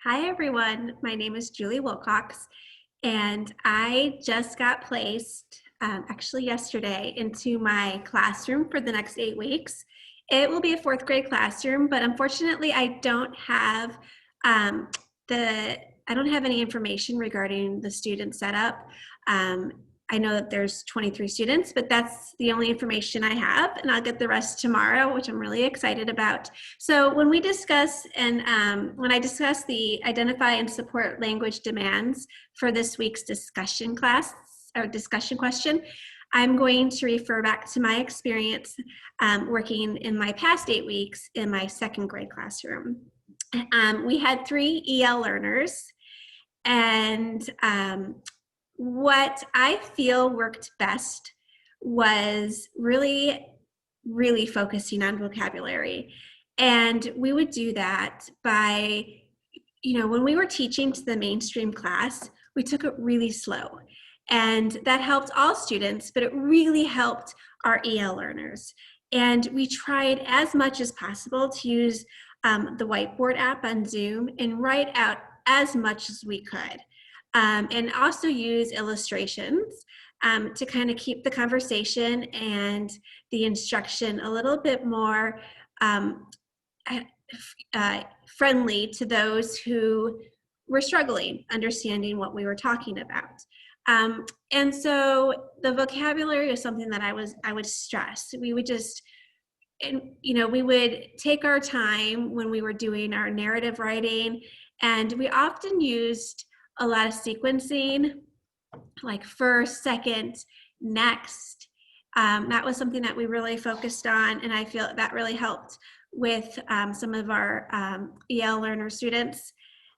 Hi everyone, my name is Julie Wilcox and I just got placed actually yesterday into my classroom for the next 8 weeks. It will be a fourth grade classroom, but unfortunately I don't have um, I don't have any information regarding the student setup. Um, I know that there's 23 students, but that's the only information I have, and I'll get the rest tomorrow, which I'm really excited about. So when we discuss and when I discuss the identify and support language demands for this week's discussion class or discussion question, I'm going to refer back to my experience working in my past 8 weeks in my second grade classroom. We had 3 EL learners, and what I feel worked best was really focusing on vocabulary. And we would do that by, when we were teaching to the mainstream class, we took it really slow. And that helped all students, but it really helped our EL learners. And we tried as much as possible to use the whiteboard app on Zoom and write out as much as we could. And also use illustrations to kind of keep the conversation and the instruction a little bit more friendly to those who were struggling understanding what we were talking about. And so the vocabulary is something that I would stress. We would just, and we would take our time when we were doing our narrative writing, and we often used a lot of sequencing, like first, second, next. That was something that we really focused on, and I feel that really helped with some of our EL learner students.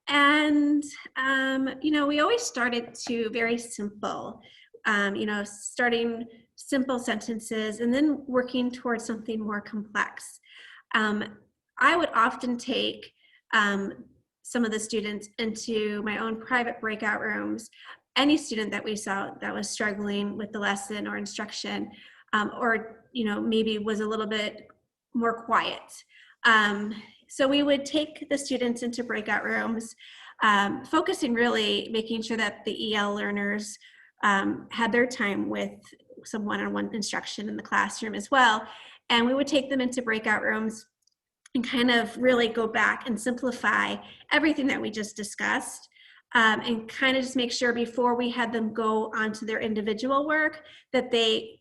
And we always started to very simple, starting simple sentences and then working towards something more complex. I would often take some of the students into my own private breakout rooms. Any student that we saw that was struggling with the lesson or instruction, or maybe was a little bit more quiet. So we would take the students into breakout rooms, focusing really making sure that the EL learners had their time with some one-on-one instruction in the classroom as well. And we would take them into breakout rooms and kind of really go back and simplify everything that we just discussed, and kind of just make sure before we had them go on to their individual work that they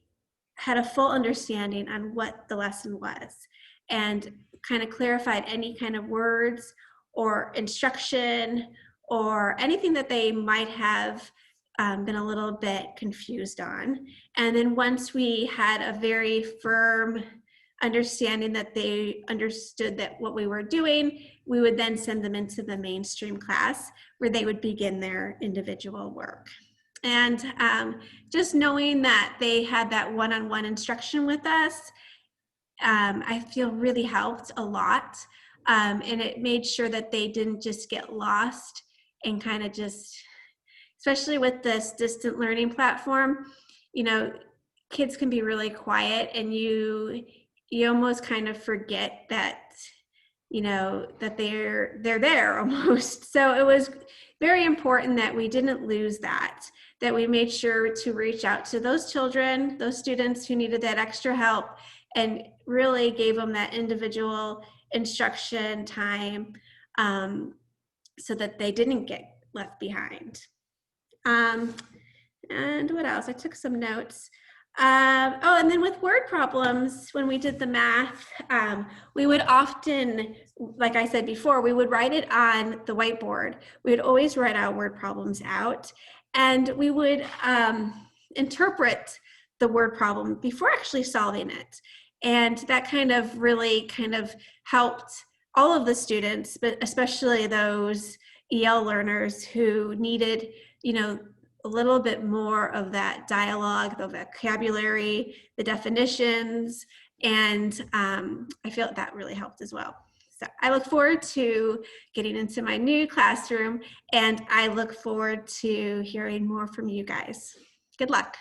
had a full understanding on what the lesson was, and kind of clarified any kind of words or instruction or anything that they might have been a little bit confused on. And then once we had a very firm understanding that they understood that what we were doing, we would then send them into the mainstream class where they would begin their individual work. And just knowing that they had that one-on-one instruction with us, I feel really helped a lot. And it made sure that they didn't just get lost and kind of just, especially with this distant learning platform, kids can be really quiet, and you almost kind of forget that that they're there almost. So it was very important that we didn't lose that we made sure to reach out to those children, those students who needed that extra help, and really gave them that individual instruction time, so that they didn't get left behind. And what else? I took some notes. And then with word problems, when we did the math, we would often, like I said before, we would write it on the whiteboard. We would always write our word problems out, and we would interpret the word problem before actually solving it. And that kind of really helped all of the students, but especially those EL learners who needed, a little bit more of that dialogue, the vocabulary, the definitions, and I feel that really helped as well. So I look forward to getting into my new classroom, and I look forward to hearing more from you guys. Good luck.